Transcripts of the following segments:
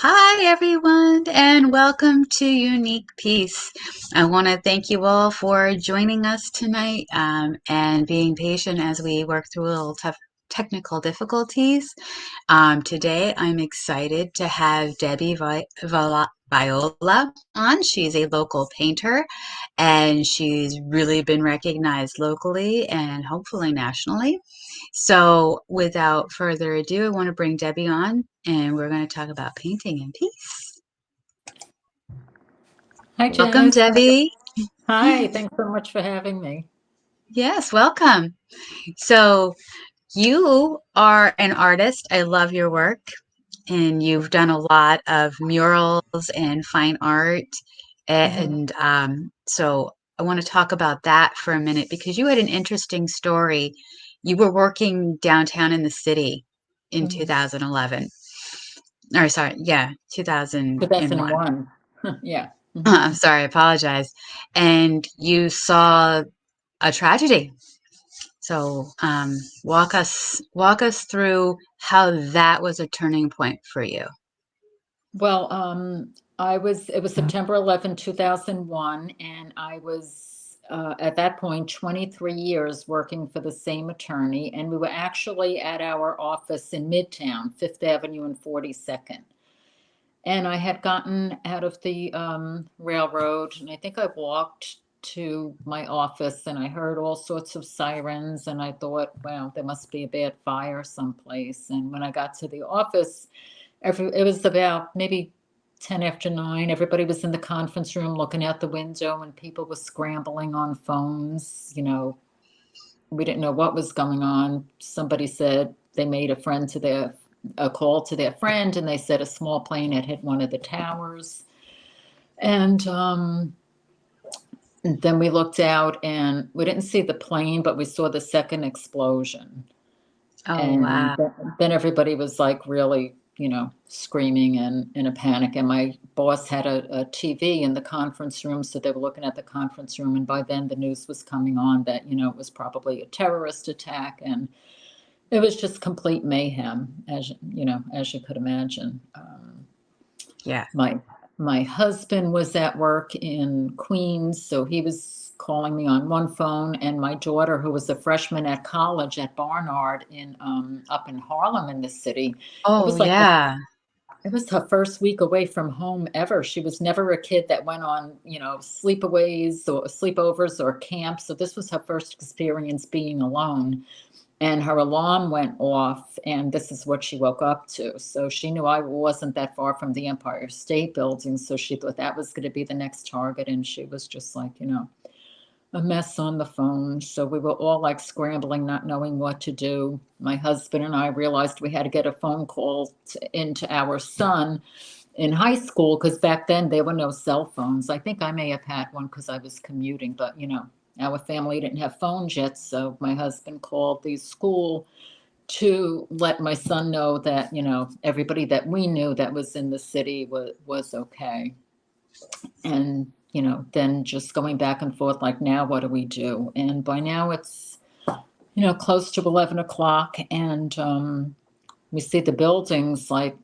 Hi, everyone, and welcome to Unique Peace. I want to thank you all for joining us tonight and being patient as we work through a little tough technical difficulties. Today, I'm excited to have Debbie Viola on. She's a local painter, and she's really been recognized locally and hopefully nationally. So, without further ado, I want to bring Debbie on, and we're going to talk about painting and peace. Hi, Welcome, Janice. Debbie. Hi, thanks so much for having me. Yes, welcome. So, you are an artist. I love your work, and you've done a lot of murals and fine art. hmm So, I want to talk about that for a minute because you had an interesting story. You were working downtown in the city in hmm 2011. Or sorry, yeah, 2001. 2001. Yeah. I'm sorry, I apologize. And you saw a tragedy. So, walk us through how that was a turning point for you. Well, it was September 11, 2001, and I was at that point 23 years working for the same attorney, and we were actually at our office in Midtown, Fifth Avenue and 42nd. And I had gotten out of the railroad, and I think I walked to my office and I heard all sorts of sirens. And I thought, wow, there must be a bad fire someplace. And when I got to the office, it was about maybe 10 after 9. Everybody was in the conference room looking out the window, and people were scrambling on phones. We didn't know what was going on. Somebody said they made a call to their friend, and they said a small plane had hit one of the towers. And then we looked out, and we didn't see the plane, but we saw the second explosion. Oh, And wow. then everybody was like really, screaming and in a panic. And my boss had a TV in the conference room, so they were looking at the conference room. And by then, the news was coming on that it was probably a terrorist attack, and it was just complete mayhem, as you could imagine. Yeah. My my husband was at work in Queens, so he was calling me on one phone, and my daughter, who was a freshman at college at Barnard in up in Harlem in the city, it Oh, was like yeah. it was her first week away from home ever. She was never a kid that went on, sleepaways or sleepovers or camps. So this was her first experience being alone. And her alarm went off, and this is what she woke up to. So she knew I wasn't that far from the Empire State Building, so she thought that was going to be the next target. And she was just like, a mess on the phone. So we were all like scrambling, not knowing what to do. My husband and I realized we had to get a phone call into our son in high school, because back then there were no cell phones. I think I may have had one because I was commuting, but our family didn't have phones yet. So my husband called the school to let my son know that everybody that we knew that was in the city was okay. And then just going back and forth, like, now what do we do? And by now it's close to 11 o'clock, and we see the buildings like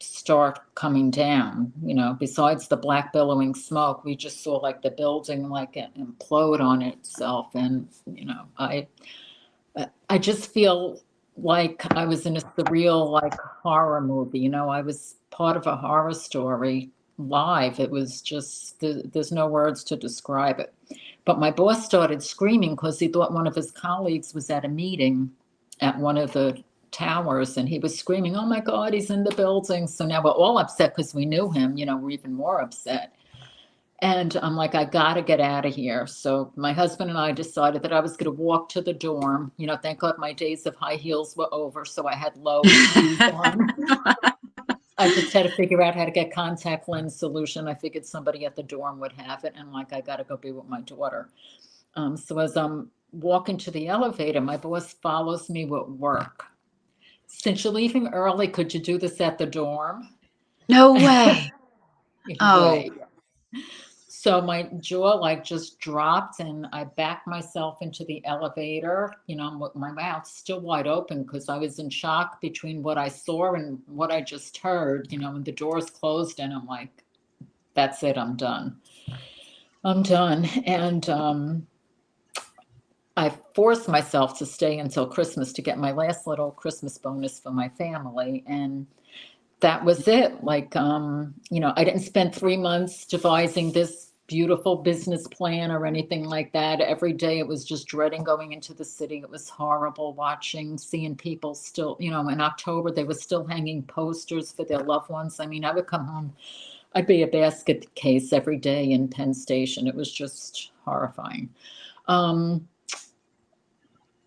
start coming down. Besides the black billowing smoke, we just saw like the building like implode on itself. And I just feel like I was in a surreal, like, horror movie. I was part of a horror story live. It was just, there's no words to describe it. But my boss started screaming because he thought one of his colleagues was at a meeting at one of the towers, and he was screaming, "Oh my God, he's in the building." So now we're all upset because we knew him, we're even more upset. And I'm like, I got to get out of here. So my husband and I decided that I was going to walk to the dorm. Thank God my days of high heels were over. So I had low shoes on. I just had to figure out how to get contact lens solution. I figured somebody at the dorm would have it. And like, I got to go be with my daughter. So as I'm walking to the elevator, my boss follows me with work. Since you're leaving early, could you do this at the dorm? No way. Oh, Right. So my jaw like just dropped and I backed myself into the elevator, with my mouth still wide open because I was in shock between what I saw and what I just heard, when the doors closed and I'm like, that's it, I'm done. I'm done. And I forced myself to stay until Christmas to get my last little Christmas bonus for my family. And that was it. Like, I didn't spend 3 months devising this beautiful business plan or anything like that. Every day it was just dreading going into the city. It was horrible seeing people still, in October, they were still hanging posters for their loved ones. I mean, I would come home, I'd be a basket case every day in Penn Station. It was just horrifying. Um,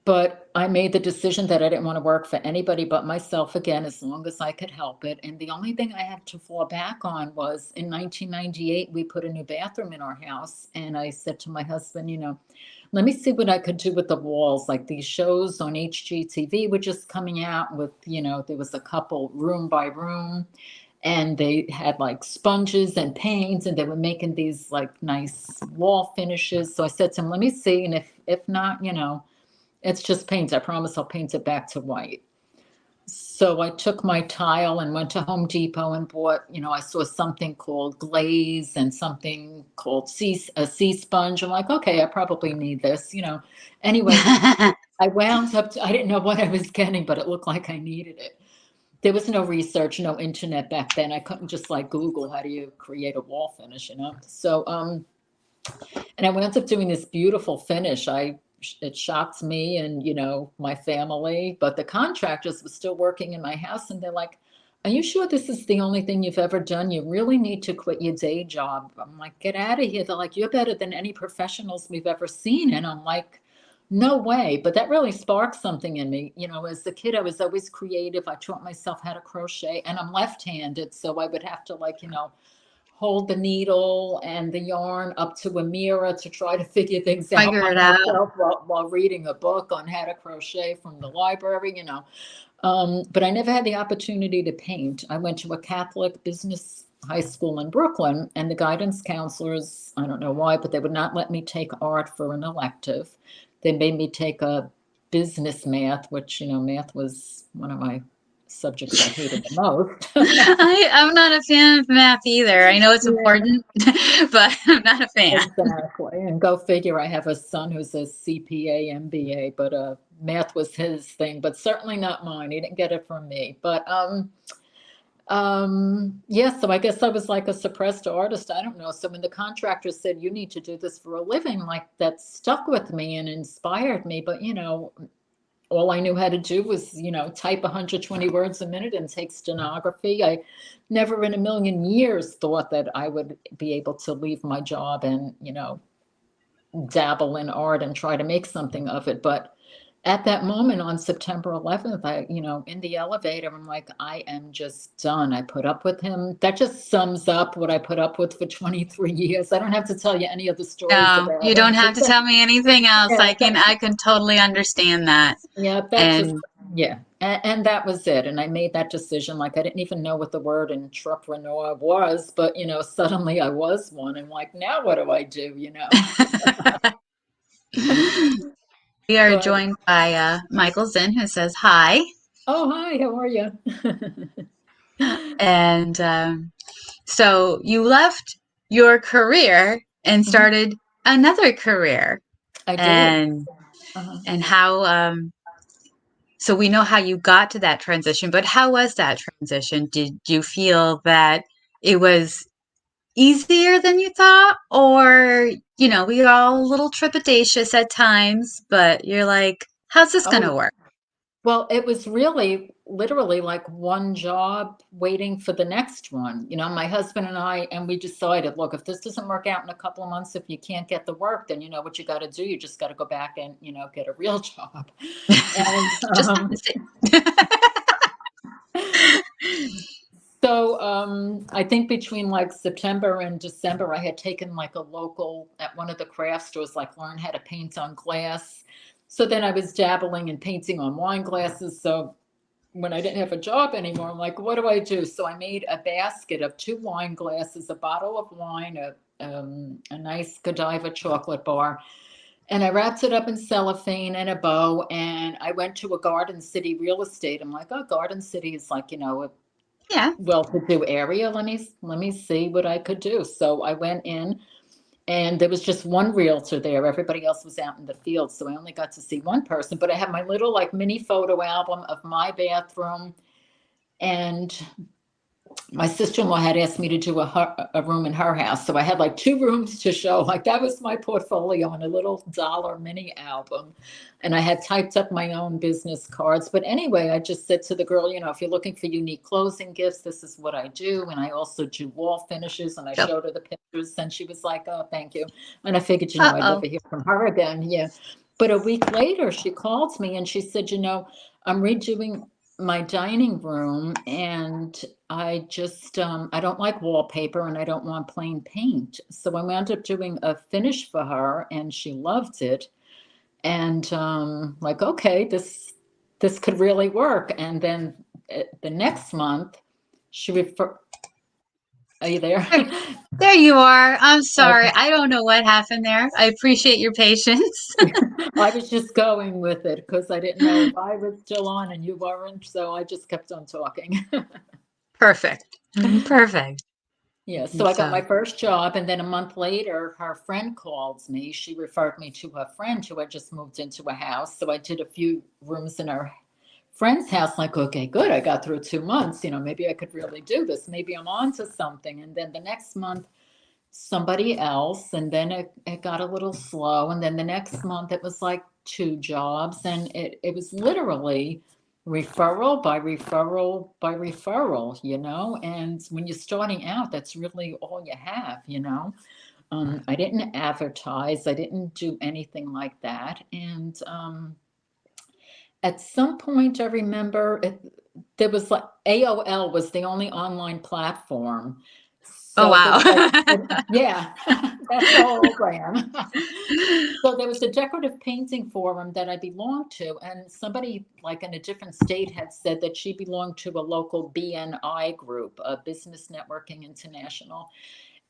but I made the decision that I didn't want to work for anybody but myself again, as long as I could help it. And the only thing I had to fall back on was in 1998, we put a new bathroom in our house. And I said to my husband, let me see what I could do with the walls. Like these shows on HGTV were just coming out with, there was a couple room by room. And they had like sponges and paints, and they were making these like nice wall finishes. So I said to him, let me see. And if not, it's just paint. I promise I'll paint it back to white. So I took my tile and went to Home Depot and bought, I saw something called glaze and something called a sea sponge. I'm like, okay, I probably need this, Anyway, I wound up, I didn't know what I was getting, but it looked like I needed it. There was no research, no internet back then. I couldn't just like Google how do you create a wall finish, So, and I wound up doing this beautiful finish. It shocked me and my family, but the contractors were still working in my house and they're like, are you sure this is the only thing you've ever done? You really need to quit your day job. I'm like, get out of here. They're like, you're better than any professionals we've ever seen. And I'm like, no way. But that really sparked something in me. As a kid, I was always creative. I taught myself how to crochet and I'm left-handed. So I would have to hold the needle and the yarn up to a mirror to try to figure things out Figure by it out. myself while reading a book on how to crochet from the library, But I never had the opportunity to paint. I went to a Catholic business high school in Brooklyn, and the guidance counselors, I don't know why, but they would not let me take art for an elective. They made me take a business math, which, math was one of my subjects I hated the most. I'm not a fan of math either. I know it's Yeah. important, but I'm not a fan. Exactly. And go figure, I have a son who's a CPA, MBA, but math was his thing, but certainly not mine. He didn't get it from me. But yeah, so I guess I was like a suppressed artist. I don't know. So when the contractor said, you need to do this for a living, like that stuck with me and inspired me. But all I knew how to do was, type 120 words a minute and take stenography. I never in a million years thought that I would be able to leave my job and, dabble in art and try to make something of it. But at that moment on September 11th, in the elevator, I'm like, I am just done. I put up with him. That just sums up what I put up with for 23 years. I don't have to tell you any of the stories No, about you don't him. have to tell me anything else. Yeah, I can totally understand that. yeah, that just, And yeah. And that was it. And I made that decision. Like, I didn't even know what the word entrepreneur was, but, suddenly I was one. And like, now what do I do? we are But, joined by Michael Zinn, who says hi. oh, hi, how are you? And so you left your career and Mhm. started another career. I did. And Uh-huh. and how so we know how you got to that transition, but how was that transition? Did you feel that it was easier than you thought? Or, we are all a little trepidatious at times, but you're like, how's this going Oh, to work? well, it was really literally like one job waiting for the next one. My husband and I, and we decided, look, if this doesn't work out in a couple of months, if you can't get the work, then you know what you got to do. You just got to go back and, get a real job. And Just so I think between like September and December, I had taken like a local at one of the craft stores, like learn how to paint on glass. So then I was dabbling in painting on wine glasses. So when I didn't have a job anymore, I'm like, what do I do? So I made a basket of 2 wine glasses, a bottle of wine, a nice Godiva chocolate bar. And I wrapped it up in cellophane and a bow. And I went to a Garden City real estate. I'm like, oh, Garden City is like, a Yeah. well-to-do area. Let me see what I could do. So I went in, and there was just one realtor there. Everybody else was out in the field, so I only got to see one person. But I had my little like mini photo album of my bathroom, and my sister-in-law had asked me to do a room in her house, so I had like two rooms to show. Like that was my portfolio on a little dollar mini album, and I had typed up my own business cards. But anyway, I just said to the girl, if you're looking for unique closing gifts, this is what I do, and I also do wall finishes. And I Go. showed her the pictures, and she was like, "Oh, thank you." And I figured, I'd Uh-oh. never hear from her again. Yeah, but a week later, she called me and she said, I'm redoing my dining room, and I just I don't like wallpaper and I don't want plain paint. So I wound up doing a finish for her, and she loved it. And like, okay, this could really work. And then the next month she refer are you there? There, there you are. I'm sorry. Okay. I don't know what happened there. I appreciate your patience. I was just going with it because I didn't know if I was still on and you weren't, so I just kept on talking. Perfect. Perfect. Yeah, so I got So, my first job, and then a month later, her friend calls me. She referred me to her friend who had just moved into a house. So I did a few rooms in her friend's house, like, okay, good. I got through 2 months. Maybe I could really do this. Maybe I'm on to something. And then the next month, somebody else. And then it got a little slow. And then the next month, it was like two jobs. And it was literally referral by referral by referral. And when you're starting out, that's really all you have. I didn't advertise, I didn't do anything like that. And at some point, I remember there was like AOL was the only online platform. oh So there wow. was like, yeah, that's the whole brand. So there was a decorative painting forum that I belonged to, and somebody like in a different state had said that she belonged to a local BNI group, a Business Networking International.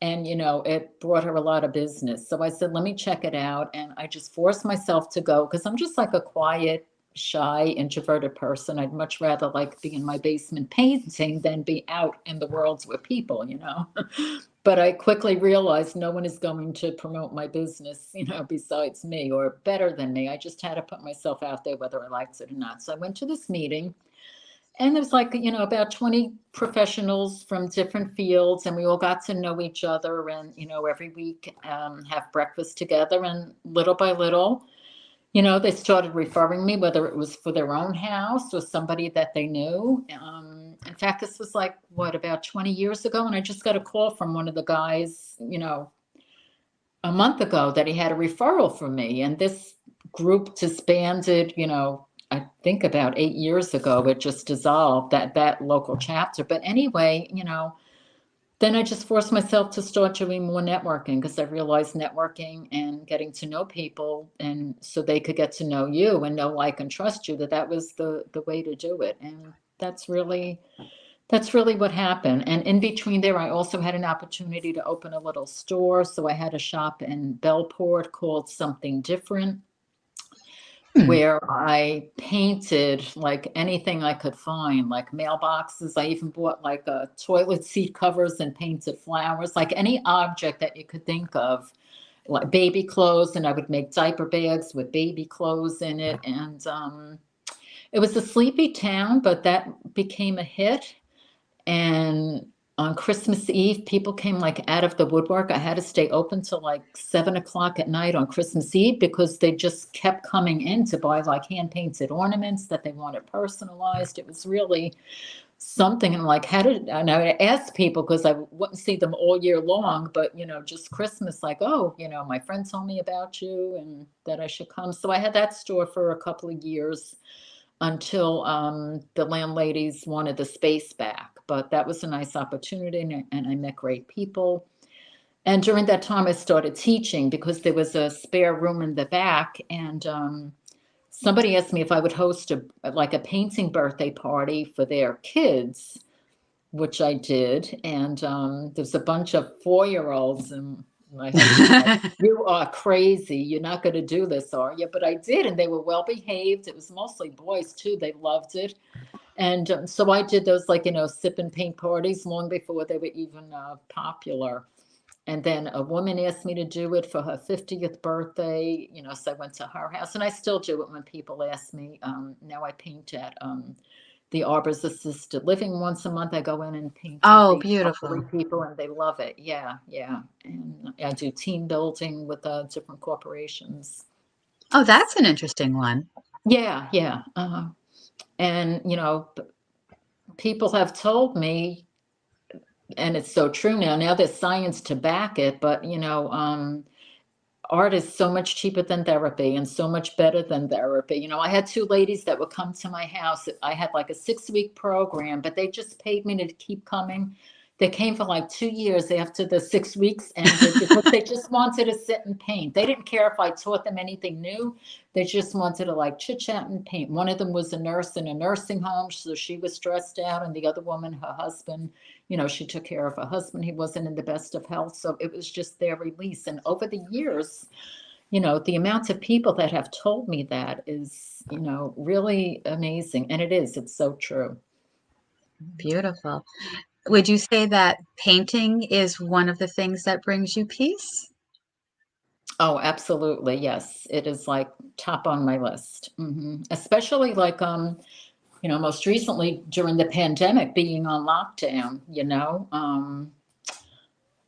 And, it brought her a lot of business. So I said, let me check it out. And I just forced myself to go because I'm just like a quiet, shy, introverted person. I'd much rather like be in my basement painting than be out in the world with people. But I quickly realized no one is going to promote my business, besides me or better than me. I just had to put myself out there whether I liked it or not. So I went to this meeting, and there's like, about 20 professionals from different fields, and we all got to know each other. And, every week have breakfast together. And little by little, they started referring me, whether it was for their own house or somebody that they knew. In fact, this was like, what, about 20 years ago? And I just got a call from one of the guys, a month ago that he had a referral for me. And this group disbanded, I think about 8 years ago. It just dissolved, that local chapter. But anyway, then I just forced myself to start doing more networking because I realized networking and getting to know people, and so they could get to know you and know, like, and trust you, that was the way to do it. And that's really what happened. And in between there, I also had an opportunity to open a little store. So I had a shop in Bellport called Something Different, Hmm. where I painted like anything I could find, like mailboxes. I even bought like toilet seat covers and painted flowers, like any object that you could think of, like baby clothes. And I would make diaper bags with baby clothes in it. And it was a sleepy town, but that became a hit. And on Christmas Eve, people came like out of the woodwork. I had to stay open till like 7 o'clock at night on Christmas Eve because they just kept coming in to buy like hand painted ornaments that they wanted personalized. It was really something. And like, and I would ask people because I wouldn't see them all year long, but just Christmas, like, oh, my friend told me about you and that I should come. So I had that store for a couple of years until the landladies wanted the space back. But that was a nice opportunity, and I met great people. And during that time, I started teaching because there was a spare room in the back. And somebody asked me if I would host like a painting birthday party for their kids, which I did. And there's a bunch of 4-year-olds, and My husband's like, you are crazy. You're not going to do this, are you? But I did, and they were well behaved. It was mostly boys too. They loved it. And so I did those, like, sip and paint parties long before they were even popular. And then a woman asked me to do it for her 50th birthday, so I went to her house. And I still do it when people ask me. Now I paint at the Arbor's Assisted Living once a month. I go in and paint Oh, the elderly beautiful. people, and they love it. Yeah, yeah. And I do team building with different corporations. Oh, that's an interesting one. Yeah, yeah. And, people have told me, and it's so true now. Now there's science to back it, but art is so much cheaper than therapy and so much better than therapy. I had two ladies that would come to my house. I had like a 6-week program, but they just paid me to keep coming. They came for like 2 years after the 6 weeks ended because they just wanted to sit and paint. They didn't care if I taught them anything new. They just wanted to like chit chat and paint. One of them was a nurse in a nursing home, so she was stressed out. And the other woman, her husband, she took care of her husband. He wasn't in the best of health. So it was just their release. And over the years, the amount of people that have told me that is, really amazing. And it is, it's so true. Beautiful. Would you say that painting is one of the things that brings you peace? Oh, absolutely. Yes. It is like top on my list. Especially like, most recently during the pandemic being on lockdown,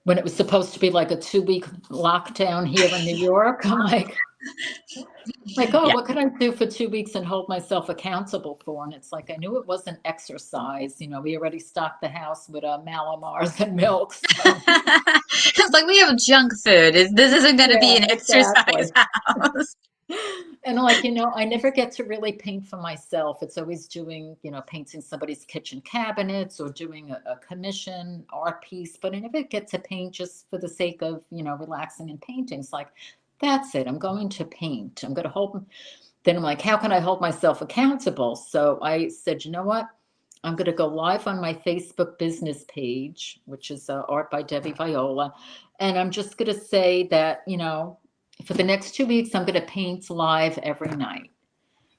when it was supposed to be like a 2-week lockdown here in New York. I'm like, oh, Yeah. what could I do for 2 weeks and hold myself accountable for? And it's like, I knew it wasn't exercise. We already stocked the house with Malamars and milk. So, It's like we have junk food. This isn't going to be yeah, an exercise exactly. house. And like, I never get to really paint for myself. It's always doing, painting somebody's kitchen cabinets or doing a commission art piece, but I never get to paint just for the sake of, relaxing and painting. It's like, that's it. I'm going to paint. I'm going to hold. Then I'm like, how can I hold myself accountable? So I said, you know what? I'm going to go live on my Facebook business page, which is art by Debbie Viola. And I'm just going to say that, for the next 2 weeks, I'm going to paint live every night.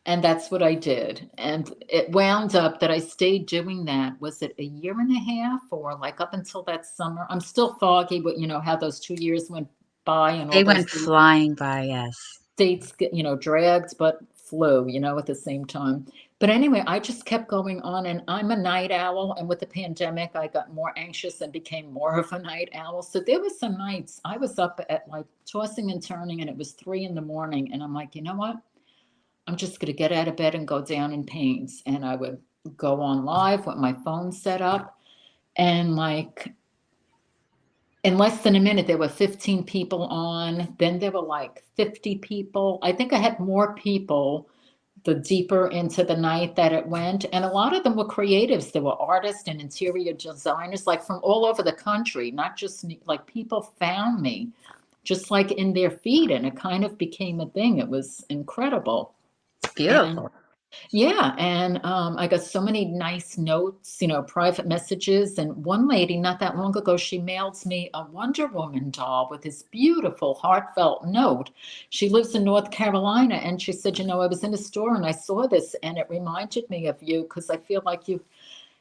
And that's what I did. And it wound up that I stayed doing that. Was it a year and a half or like up until that summer? I'm still foggy, but how those 2 years went by and all They those went flying by, yes. dates get, dragged, but flew, at the same time. But anyway, I just kept going on, and I'm a night owl. And with the pandemic, I got more anxious and became more of a night owl. So there was some nights I was up at like tossing and turning, and it was 3 in the morning. And I'm like, you know what? I'm just going to get out of bed and go down in pains. And I would go on live with my phone set up. And like in less than a minute, there were 15 people on. Then there were like 50 people. I think I had more people the deeper into the night that it went. And a lot of them were creatives. There were artists and interior designers, like from all over the country, not just like people found me just like in their feed. And it kind of became a thing. It was incredible. It's And beautiful. yeah, and I got so many nice notes, private messages. And one lady, not that long ago, she mailed me a Wonder Woman doll with this beautiful, heartfelt note. She lives in North Carolina, and she said, I was in a store and I saw this, and it reminded me of you because I feel like you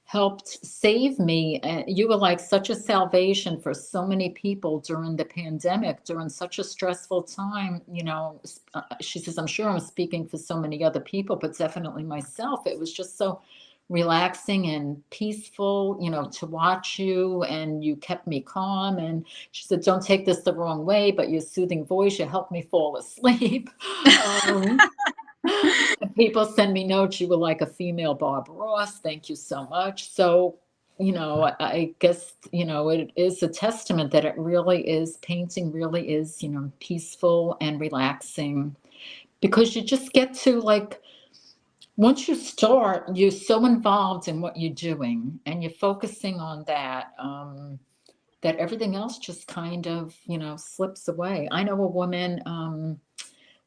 helped save me. And you were like such a salvation for so many people during the pandemic, during such a stressful time. She says, I'm sure I'm speaking for so many other people, but definitely myself. It was just so relaxing and peaceful, to watch you, and you kept me calm. And she said, don't take this the wrong way, but your soothing voice, you helped me fall asleep. um, People send me notes. You were like a female Bob Ross. Thank you so much. So, I guess, it is a testament that it really is, painting really is, peaceful and relaxing because you just get to like, once you start, you're so involved in what you're doing and you're focusing on that, that everything else just kind of, slips away. I know a woman,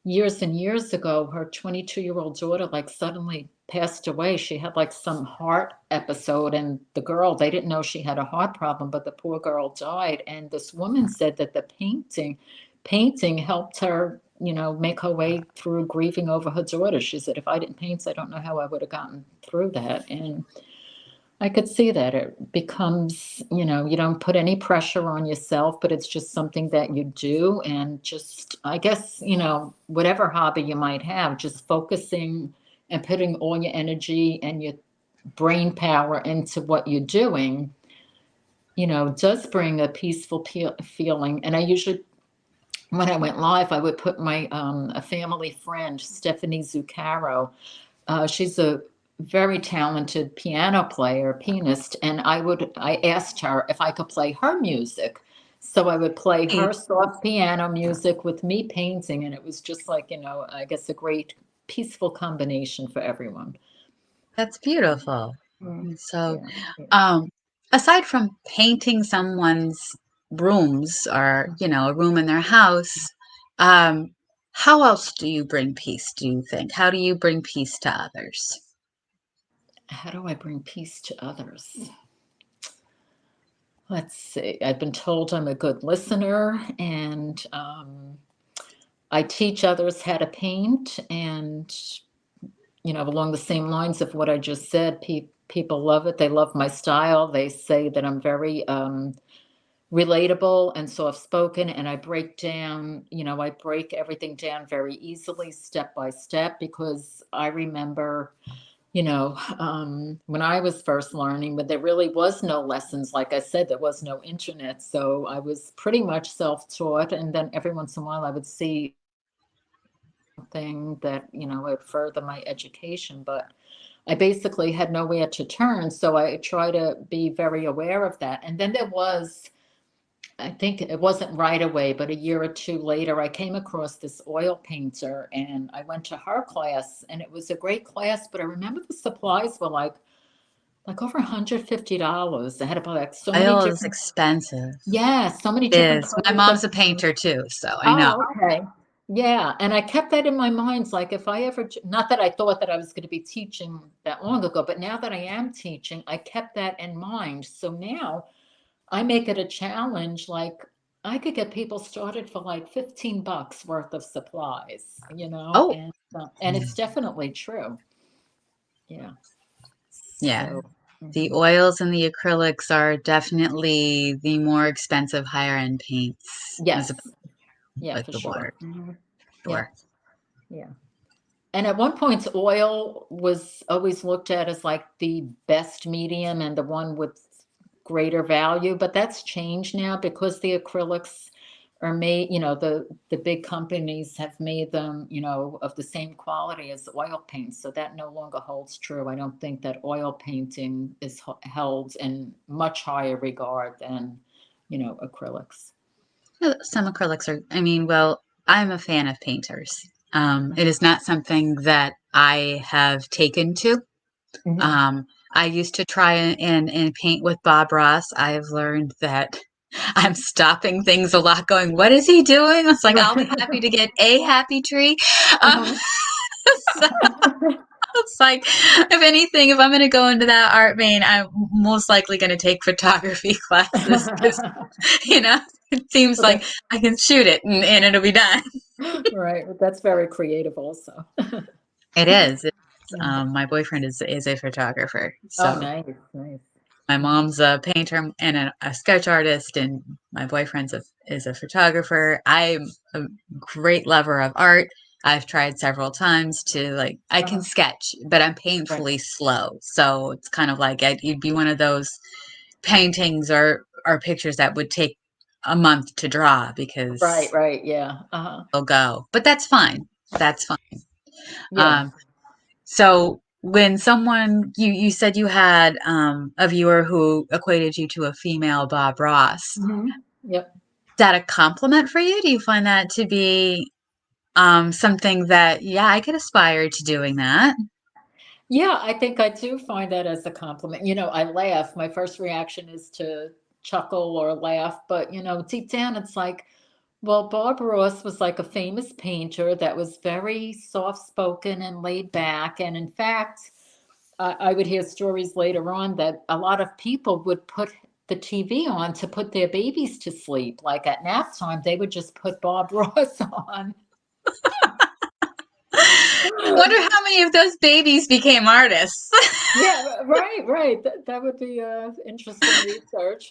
years and years ago, her 22-year-old daughter like suddenly passed away. She had like some heart episode, and the girl, they didn't know she had a heart problem, but the poor girl died. And this woman said that the painting helped her, make her way through grieving over her daughter. She said, if I didn't paint, I don't know how I would have gotten through that. And I could see that it becomes, you don't put any pressure on yourself, but it's just something that you do. And just, I guess, whatever hobby you might have, just focusing and putting all your energy and your brain power into what you're doing, does bring a peaceful feeling. And I usually, when I went live, I would put my a family friend, Stephanie Zuccaro. She's a very talented piano player, pianist, and I asked her if I could play her music. So I would play her soft piano music with me painting, and it was just like, I guess a great peaceful combination for everyone. That's beautiful. Mm. And so, Yeah, yeah. um, aside from painting someone's rooms or, a room in their house, um, how else do you bring peace, do you think? How do you bring peace to others? How do I bring peace to others? Let's see. I've been told I'm a good listener, and I teach others how to paint, and along the same lines of what I just said, people love it. They love my style. They say that I'm very relatable and soft spoken, and I break everything down very easily, step by step, because I remember, when I was first learning, but there really was no lessons. Like I said, there was no internet. So I was pretty much self taught. And then every once in a while, I would see something that, would further my education. But I basically had nowhere to turn. So I try to be very aware of that. And then there was, I think it wasn't right away, but a year or two later, I came across this oil painter and I went to her class, and it was a great class. But I remember the supplies were like over $150. They had about like so many Oil is different, expensive. yeah, so many It different is. My colors of. mom's a painter too, so I know. Oh, okay. Yeah. And I kept that in my mind. Like, if I ever, not that I thought that I was going to be teaching that long ago, but now that I am teaching, I kept that in mind. So now I make it a challenge. Like, I could get people started for like $15 worth of supplies, Oh, and it's definitely true. Yeah. yeah. So, The mhm. oils and the acrylics are definitely the more expensive higher end paints as opposed Yes. to Yeah, like for the water. sure. Yeah. Sure. Yeah. And at one point, oil was always looked at as like the best medium and the one with greater value, but that's changed now because the acrylics are made, the big companies have made them, of the same quality as oil paint. So that no longer holds true. I don't think that oil painting is held in much higher regard than, acrylics. Some acrylics are, I mean, well, I'm a fan of painters. It is not something that I have taken to. Mhm. Um, I used to try and paint with Bob Ross. I've learned that I'm stopping things a lot, going, "What is he doing?" It's like I'll be happy to get a happy tree. Um, Uh-huh. so it's like, if anything, if I'm going to go into that art vein, I'm most likely going to take photography classes because, you know, it seems Well, like I can shoot it and it'll be done. right. That's very creative also. It is. Mhm. My boyfriend is a photographer, Oh, so nice, nice. my Mhm. mom's a painter and a sketch artist, and my boyfriend's is a photographer. I'm a great lover of art. I've tried several times to like I can Uh-huh. sketch, but I'm Right. painfully slow. So it's kind of like you'd be one of those paintings or pictures that would take a month to draw Right, because right. Yeah. Uh-huh. they'll go. But that's fine. That's fine. Yeah. Um, So when someone you said you had a viewer who equated you to a female Bob Ross, is Yep. that a compliment for you? Do you find that to be something that yeah, I could aspire to doing that? Yeah, I think I do find that as a compliment. I laugh. My first reaction is to chuckle or laugh, but deep down it's like, Well, Bob Ross was like a famous painter that was very soft-spoken and laid back. And in fact, I would hear stories later on that a lot of people would put the TV on to put their babies to sleep. Like at nap time, they would just put Bob Ross on. I wonder how many of those babies became artists. Yeah, right, right. That would be interesting research.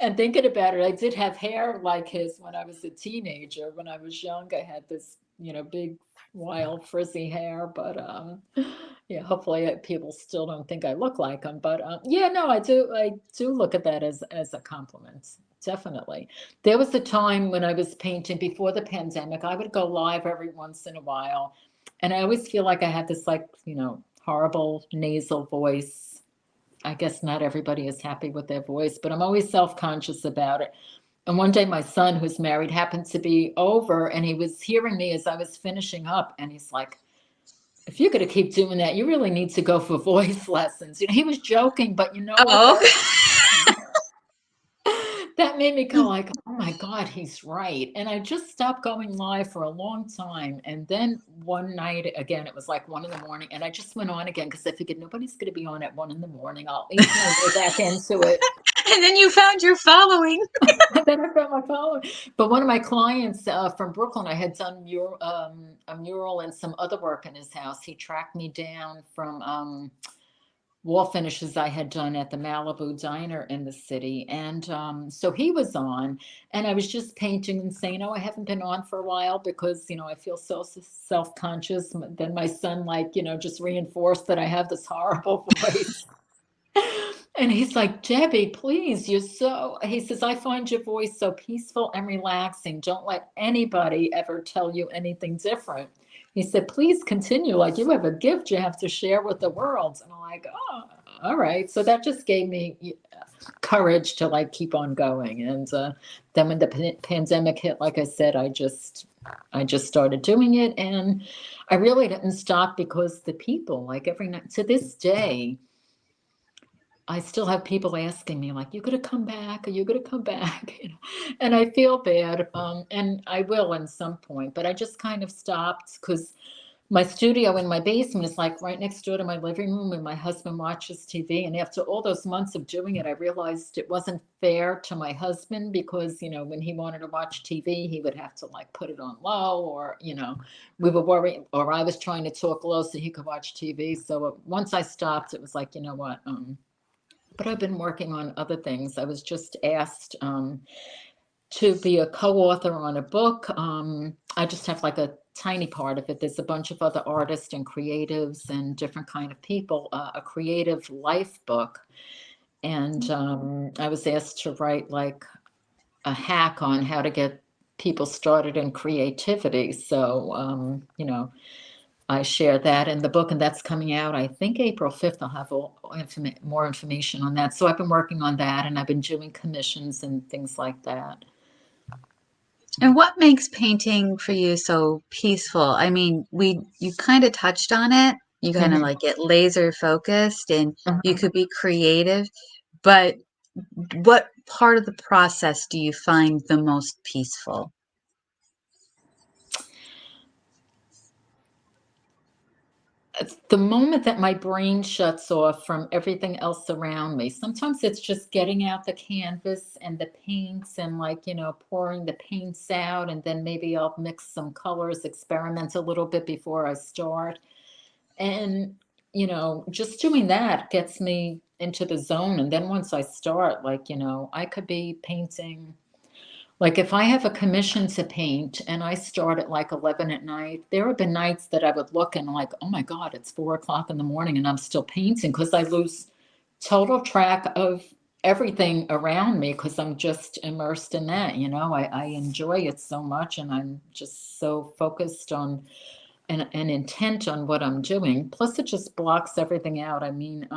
And thinking about it, I did have hair like his when I was a teenager. When I was young, I had this, big, wild, frizzy hair. But yeah, hopefully people still don't think I look like him. But yeah, no, I do look at that as a compliment. Definitely. There was a time when I was painting before the pandemic. I would go live every once in a while, and I always feel like I had this like, horrible nasal voice. I guess not everybody is happy with their voice, but I'm always self-conscious about it. And one day my son, who's married, happened to be over and he was hearing me as I was finishing up. And he's like, if you're going to keep doing that, you really need to go for voice lessons. He was joking, but you know what? Oh, That made me go like, oh my God, he's right. And I just stopped going live for a long time. And then one night, again, it was like 1 in the morning, and I just went on again because I figured nobody's going to be on at 1 in the morning. I'll ease my way back into it. and then you found your following. And then I got my phone. But one of my clients from Brooklyn, I had done a mural and some other work in his house. He tracked me down from wall finishes I had done at the Malibu Diner in the city. And so he was on, and I was just painting and saying, oh, I haven't been on for a while because, I feel so self conscious. Then my son, like, just reinforced that I have this horrible voice. And he's like, Debbie, please, he says, I find your voice so peaceful and relaxing. Don't let anybody ever tell you anything different. He said, please continue. Like, you have a gift you have to share with the world. And I'm like, oh, all right. So that just gave me courage to like keep on going. And then when the pandemic hit, like I said, I just started doing it. And I really didn't stop because the people, like every night to this day, I still have people asking me like, "You gonna come back? Are you gonna come back?" And I feel bad, and I will in some point, but I just kind of stopped because my studio in my basement is like right next door to my living room, and my husband watches TV. And after all those months of doing it, I realized it wasn't fair to my husband because when he wanted to watch TV, he would have to like put it on low, or we were worried, or I was trying to talk low so he could watch TV. So once I stopped, it was like, you know what? But I've been working on other things. I was just asked to be a co-author on a book. I just have like a tiny part of it. There's a bunch of other artists and creatives and different kind of people. A creative life book, and I was asked to write like a hack on how to get people started in creativity. So I share that in the book, and that's coming out, I think, April 5th. I'll have more information on that. So I've been working on that, and I've been doing commissions and things like that. And what makes painting for you so peaceful? I mean, you kind of touched on it. You kind of Mhm. like get laser focused and you Uh-huh. could be creative, but what part of the process do you find the most peaceful? The moment that my brain shuts off from everything else around me, sometimes it's just getting out the canvas and the paints and like, pouring the paints out. And then maybe I'll mix some colors, experiment a little bit before I start. And, just doing that gets me into the zone. And then once I start, like, I could be painting. Like if I have a commission to paint and I start at like 11 at night, there have been nights that I would look and like, oh my God, it's 4 o'clock in the morning and I'm still painting because I lose total track of everything around me because I'm just immersed in that. I enjoy it so much and I'm just so focused on and intent on what I'm doing. Plus, it just blocks everything out. I mean,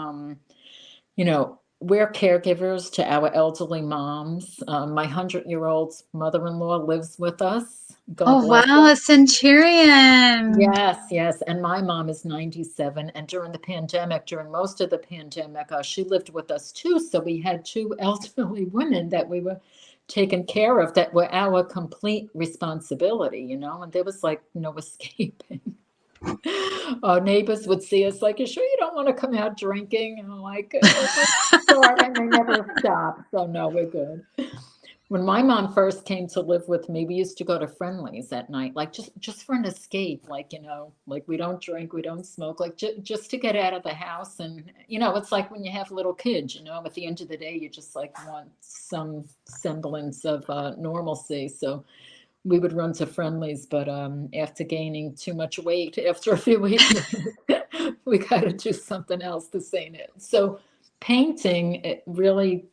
we're caregivers to our elderly moms. My 100-year-old mother-in-law lives with us. God Oh, bless wow, her. a centurion. Yes, yes. And my mom is 97. And during the pandemic, during most of the pandemic, she lived with us too. So we had two elderly women that we were taken care of, that were our complete responsibility, and there was like no escaping. Our neighbors would see us like, you sure you don't want to come out drinking? And I'm like, let's start, and they never stop. So no, we're good. When my mom first came to live with me, we used to go to Friendlies at night, like just for an escape, like like we don't drink, we don't smoke, like just to get out of the house. And it's like when you have little kids, at the end of the day, you just like want some semblance of normalcy. So we would run to Friendlies, but after gaining too much weight after a few weeks, we got to do something else. This ain't it. So painting, it really,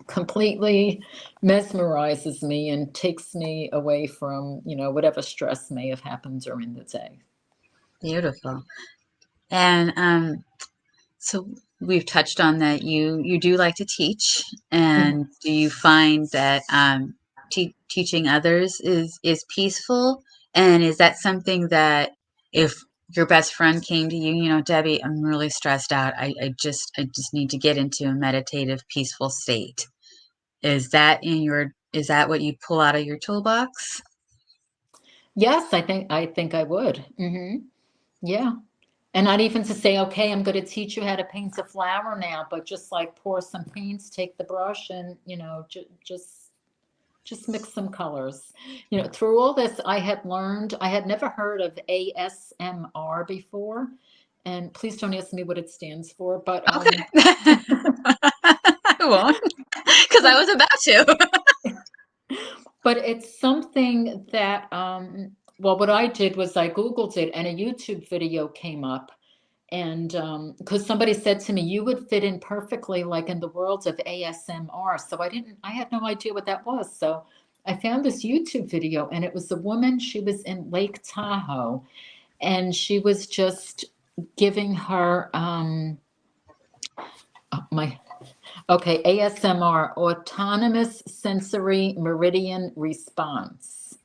completely mesmerizes me and takes me away from, whatever stress may have happened during the day. Beautiful. And so we've touched on that you do like to teach, and do you find that teaching others is peaceful? And is that something that if your best friend came to you, Debbie, I'm really stressed out. I just need to get into a meditative, peaceful state. Is that what you pull out of your toolbox? Yes, I think I would. Yeah. And not even to say, okay, I'm going to teach you how to paint a flower now, but just like pour some paints, take the brush, and just mix some colors. Through all this, I had never heard of ASMR before, and please don't ask me what it stands for, but Okay. I won't, because I was about to. but it's something that well, what I did was I Googled it, and a YouTube video came up. And because somebody said to me, you would fit in perfectly like in the world of ASMR. So I had no idea what that was. So I found this YouTube video, and it was a woman. She was in Lake Tahoe, and she was just giving her my okay, ASMR, autonomous sensory meridian response.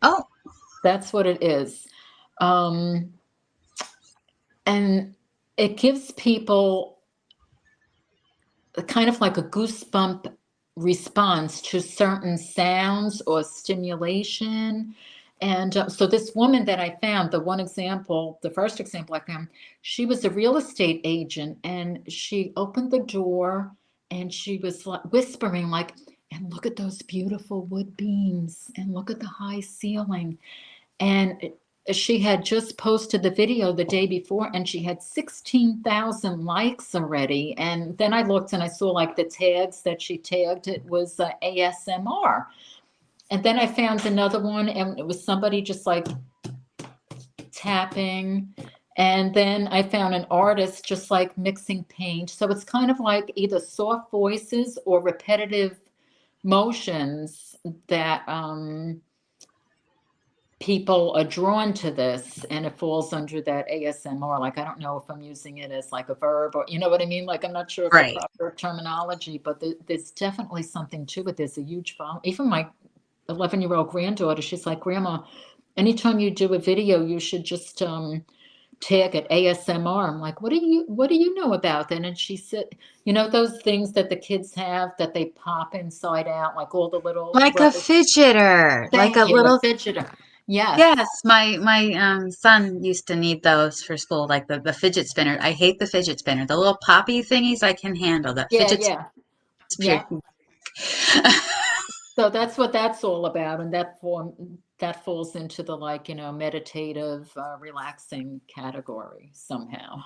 Oh, That's what it is. Um, and it gives people kind of like a goosebump response to certain sounds or stimulation. And so this woman that I found, the first example I found, she was a real estate agent, and she opened the door, and she was like whispering like, and look at those beautiful wood beams, and look at the high ceiling. And she had just posted the video the day before, and she had 16,000 likes already. And then I looked, and I saw like the tags that she tagged. It was ASMR. And then I found another one, and it was somebody just like tapping. And then I found an artist just like mixing paint. So it's kind of like either soft voices or repetitive motions that people are drawn to this, and it falls under that ASMR. Like, I don't know if I'm using it as like a verb, or you know what I mean? Like, I'm not sure of the right. proper terminology, but there's definitely something to it. There's a huge following. Even my 11-year-old granddaughter, she's like, Grandma, anytime you do a video, you should just tag it ASMR. I'm like, what do you know about that? And she said, those things that the kids have that they pop inside out, like all the little Like a rubber. fidgeter, like a Thank you, a little. fidgeter. Yes. Yes, my son used to need those for school, like the fidget spinner. I hate the fidget spinner. The little poppy thingies I can handle. The Yeah, fidget yeah, spinner. yeah. So that's what that's all about, and that falls into the like meditative, relaxing category somehow.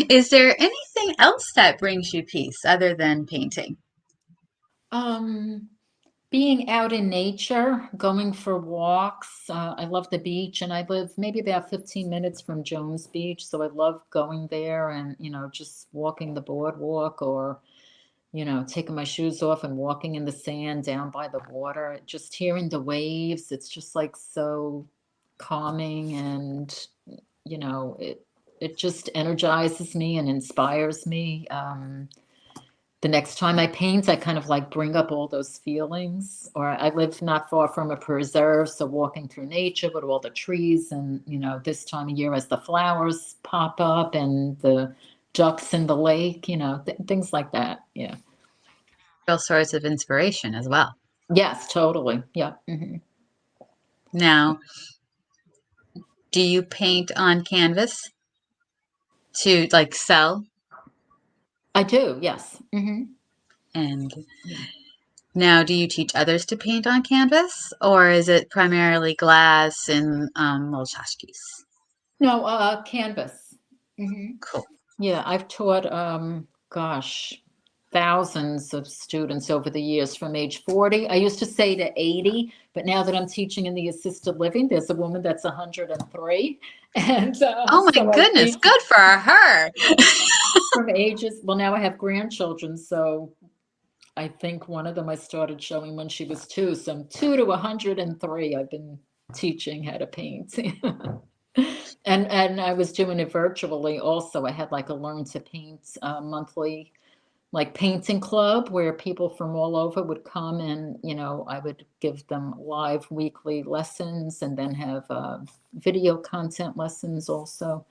Is there anything else that brings you peace other than painting? um, Being out in nature, going for walks. I love the beach, and I live maybe about 15 minutes from Jones Beach, so I love going there and just walking the boardwalk, or taking my shoes off and walking in the sand down by the water, just hearing the waves. It's just like so calming, and it just energizes me and inspires me. The next time I paint, I kind of like bring up all those feelings. Or I live not far from a preserve, so walking through nature with all the trees, and this time of year as the flowers pop up and the ducks in the lake, things like that. Yeah. real source of inspiration as well. Yes, totally. Yeah. Hmm. Now, do you paint on canvas to like sell? I do. Yes. Hmm. And now, do you teach others to paint on canvas, or is it primarily glass and little tchotchkes? No, canvas. Hmm. Cool. Yeah, I've taught, gosh, thousands of students over the years from age 40. I used to say to 80, but now that I'm teaching in the assisted living, there's a woman that's 103. And Oh my so I goodness, teach good for her. from ages. Well, now I have grandchildren, so I think one of them I started showing when she was 2. So I'm 2 to 103. I've been teaching how to paint. And I was doing it virtually also. I had like a learn to paint monthly like painting club where people from all over would come, and I would give them live weekly lessons and then have video content lessons also.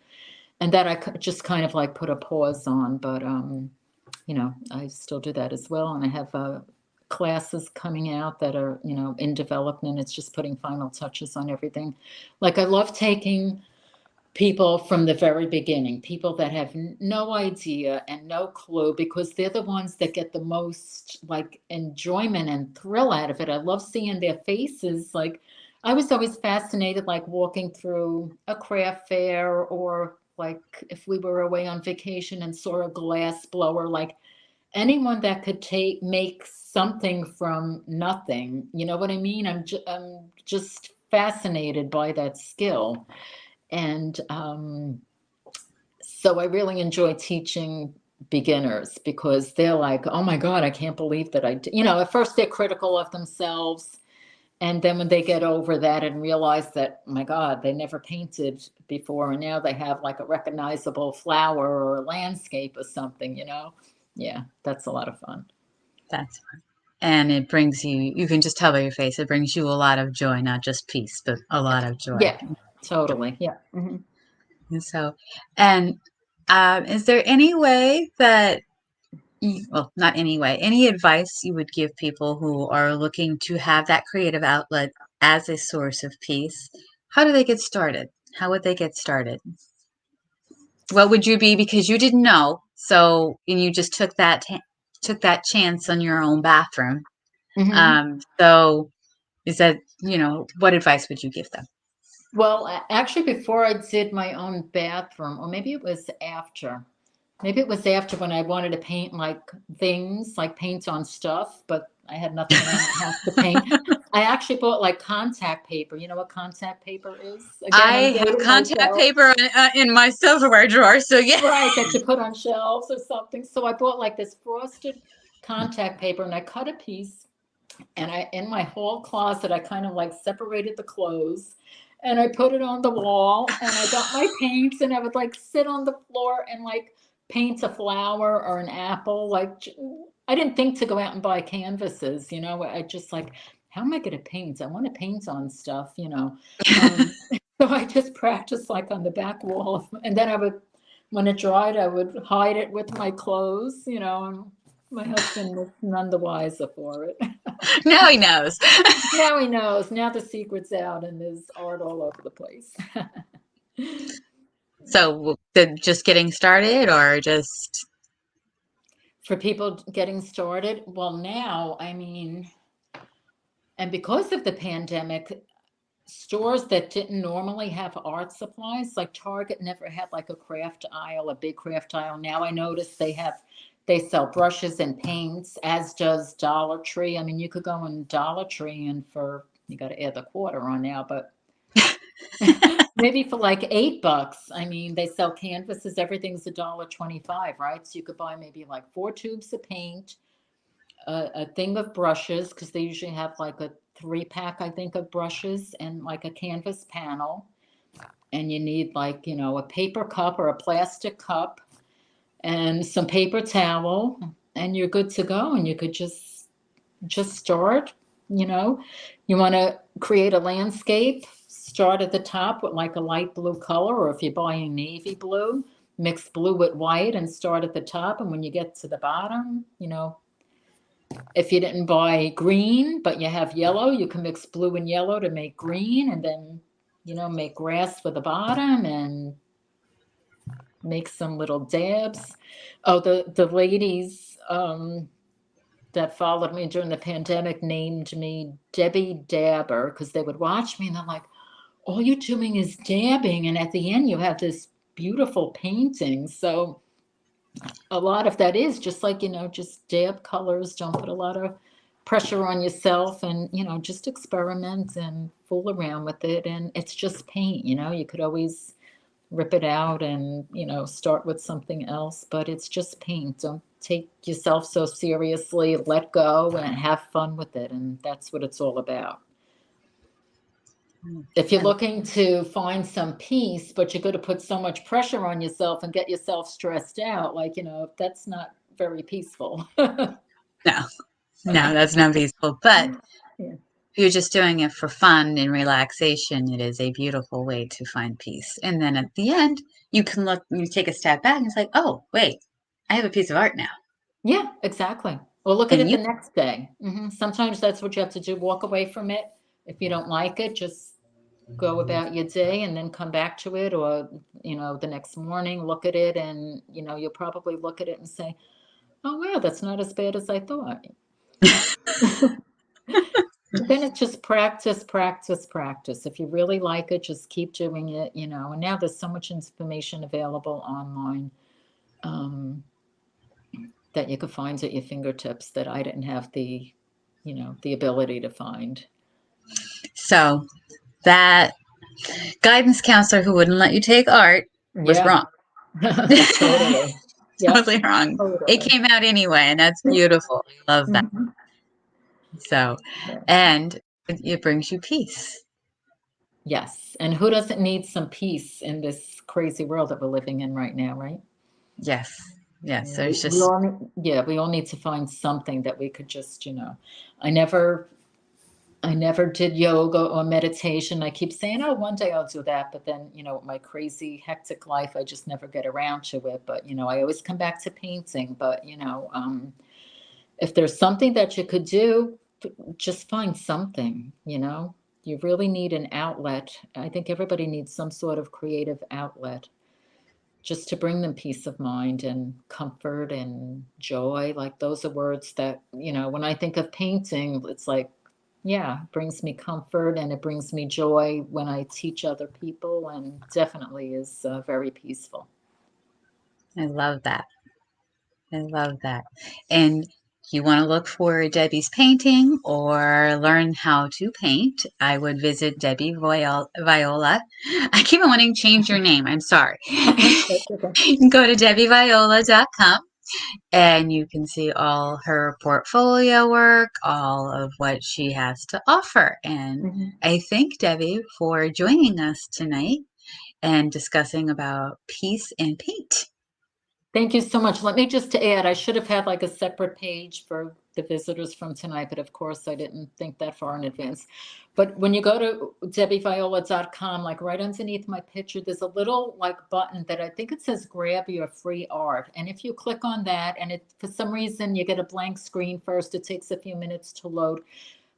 And that just kind of like put a pause on, but I still do that as well. And I have classes coming out that are in development. It's just putting final touches on everything. Like I love taking people from the very beginning, people that have no idea and no clue, because they're the ones that get the most like enjoyment and thrill out of it. I love seeing their faces. Like I was always fascinated, like walking through a craft fair, or like if we were away on vacation and saw a glass blower, like anyone that could make something from nothing. You know what I mean? I'm just fascinated by that skill. And so I really enjoy teaching beginners because they're like, oh my God, I can't believe that at first they're critical of themselves. And then when they get over that and realize that, oh my God, they never painted before, and now they have like a recognizable flower or a landscape or something. Yeah, that's a lot of fun. That's fun. And it brings you can just tell by your face, it brings you a lot of joy, not just peace, but a lot of joy. Yeah, totally. Yeah. Hmm. And so, and is there any way that well, not any way, any advice you would give people who are looking to have that creative outlet as a source of peace? How do they get started? How would they get started? What would you be, because you didn't know, so and you just took that chance on your own bathroom. Hmm. So is that, what advice would you give them? Well, actually, before I did my own bathroom, or maybe it was after. Maybe it was after when I wanted to paint like things, like paint on stuff, but I had nothing around the house to paint. I actually bought like contact paper. You know what contact paper is? Again, I'm I have dating contact myself. paper in my silverware drawer, so yeah. Right, that you put on shelves or something. So I bought like this frosted contact paper, and I cut a piece, and I in my hall closet I kind of like separated the clothes, and I put it on the wall, and I got my paints, and I would like sit on the floor and like paint a flower or an apple. Like I didn't think to go out and buy canvases. I just like, how am I going to paint? I want to paint on stuff. um, so I just practiced like on the back wall, and then I would, when it dried, I would hide it with my clothes. And my husband was none the wiser for it. Now he knows. Now he knows. Now the secret's out and there's art all over the place. So just getting started, or just For people getting started, well, now, I mean, and because of the pandemic, stores that didn't normally have art supplies, like Target never had like a craft aisle, a big craft aisle. Now I notice they sell brushes and paints, as does Dollar Tree. I mean, you could go in Dollar Tree and you got to add the quarter on now, but maybe for like $8. I mean, they sell canvases, everything's $1.25, right? So you could buy maybe like 4 tubes of paint, a thing of brushes, because they usually have like a 3-pack, I think, of brushes, and like a canvas panel. And you need like, a paper cup or a plastic cup and some paper towel, and you're good to go. And you could just start. You know, you want to create a landscape, start at the top with like a light blue color, or if you're buying navy blue, mix blue with white and start at the top. And when you get to the bottom, If you didn't buy green, but you have yellow, you can mix blue and yellow to make green, and then, make grass for the bottom and make some little dabs. Oh, the ladies that followed me during the pandemic named me Debbie Dabber because they would watch me and they're like, all you're doing is dabbing, and at the end you have this beautiful painting. So a lot of that is just like, just dab colors. Don't put a lot of pressure on yourself, and just experiment and fool around with it. And it's just paint. You could always rip it out and start with something else, but it's just paint. Don't take yourself so seriously. Let go and have fun with it, and that's what it's all about. If you're looking to find some peace, but you're going to put so much pressure on yourself and get yourself stressed out, like, that's not very peaceful. No, no, that's not peaceful. But Yeah. if you're just doing it for fun and relaxation, it is a beautiful way to find peace. And then at the end, you can you take a step back and it's like, oh, wait, I have a piece of art now. Yeah, exactly. Or look at And it the you, next day. Sometimes that's what you have to do. Walk away from it. If you don't like it, just go about your day and then come back to it. Or, the next morning, look at it, and, you'll probably look at it and say, oh, wow, that's not as bad as I thought. Then it's just practice, practice, practice. If you really like it, just keep doing it, and now there's so much information available online, that you could find at your fingertips that I didn't have the ability to find. so that guidance counselor who wouldn't let you take art was Yeah, wrong. totally. Yep, Totally wrong. It totally. came out anyway, and that's beautiful. I love that. Mhm. So, Yeah. and it brings you peace. Yes. And who doesn't need some peace in this crazy world that we're living in right now, right? Yes. Yes. Yeah, we, There's we just, all we all need to find something that we could just, I never I never did yoga or meditation. I keep saying, oh, one day I'll do that. But then, with my crazy, hectic life, I just never get around to it. But, I always come back to painting. But, if there's something that you could do, just find something, You really need an outlet. I think everybody needs some sort of creative outlet just to bring them peace of mind and comfort and joy. Like those are words that, when I think of painting, it's like, yeah, it brings me comfort and it brings me joy when I teach other people, and definitely is very peaceful. I love that. I love that. And you want to look for Debbie's painting or learn how to paint, I would visit Debbie Viola. I keep on wanting to change your name. I'm sorry. That's okay. You can go to debbieviola.com and you can see all her portfolio work, all of what she has to offer. And Mhm. I thank Debbie for joining us tonight and discussing about peace and paint. Thank you so much. Let me just add, I should have had like a separate page for the visitors from tonight, but of course I didn't think that far in advance. But when you go to debbieviola.com, like right underneath my picture, there's a little like button that I think it says grab your free art. And if you click on that and it for some reason you get a blank screen first, it takes a few minutes to load.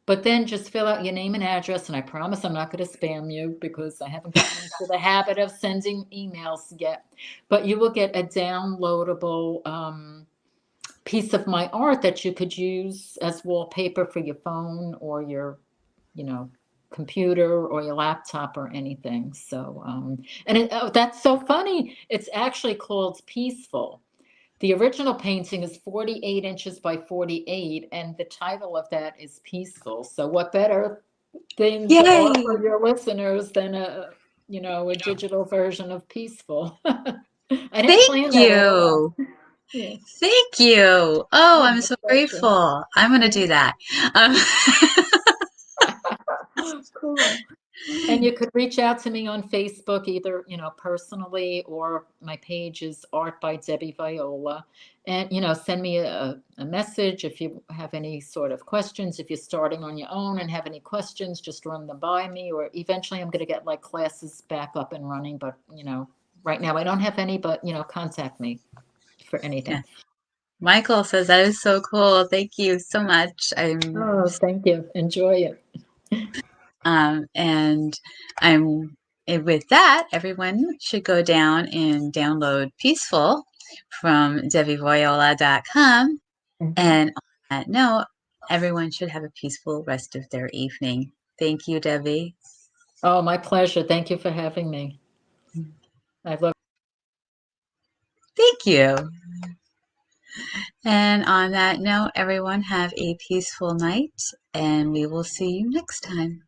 But then just fill out your name and address, and I promise I'm not going to spam you because I haven't gotten into the habit of sending emails yet. But you will get a downloadable piece of my art that you could use as wallpaper for your phone or your, you know, computer or your laptop or anything. So, that's so funny. It's actually called Peaceful. The original painting is 48 inches by 48, and the title of that is Peaceful. So, what better thing to offer Yay! your listeners than a digital version of Peaceful? I didn't Thank plan that at all. you. Yeah. Thank you. Oh, Oh, I'm my so pleasure. grateful. I'm going to Yeah. do that. Um, Cool. And you could reach out to me on Facebook, either, personally, or my page is Art by Debbie Viola. And, send me a message if you have any sort of questions. If you're starting on your own and have any questions, just run them by me. Or eventually I'm going to get like classes back up and running. But, right now I don't have any, but, contact me for anything. yeah. Michael says that is so cool. Thank you so much. Oh, thank you. Enjoy it. And I'm with that, everyone should go down and download Peaceful from DebbieViola.com. Mhm. And on that note, everyone should have a peaceful rest of their evening. Thank you, Debbie. Oh, my pleasure. Thank you for having me. I've loved. Thank you. And on that note, everyone have a peaceful night, and we will see you next time.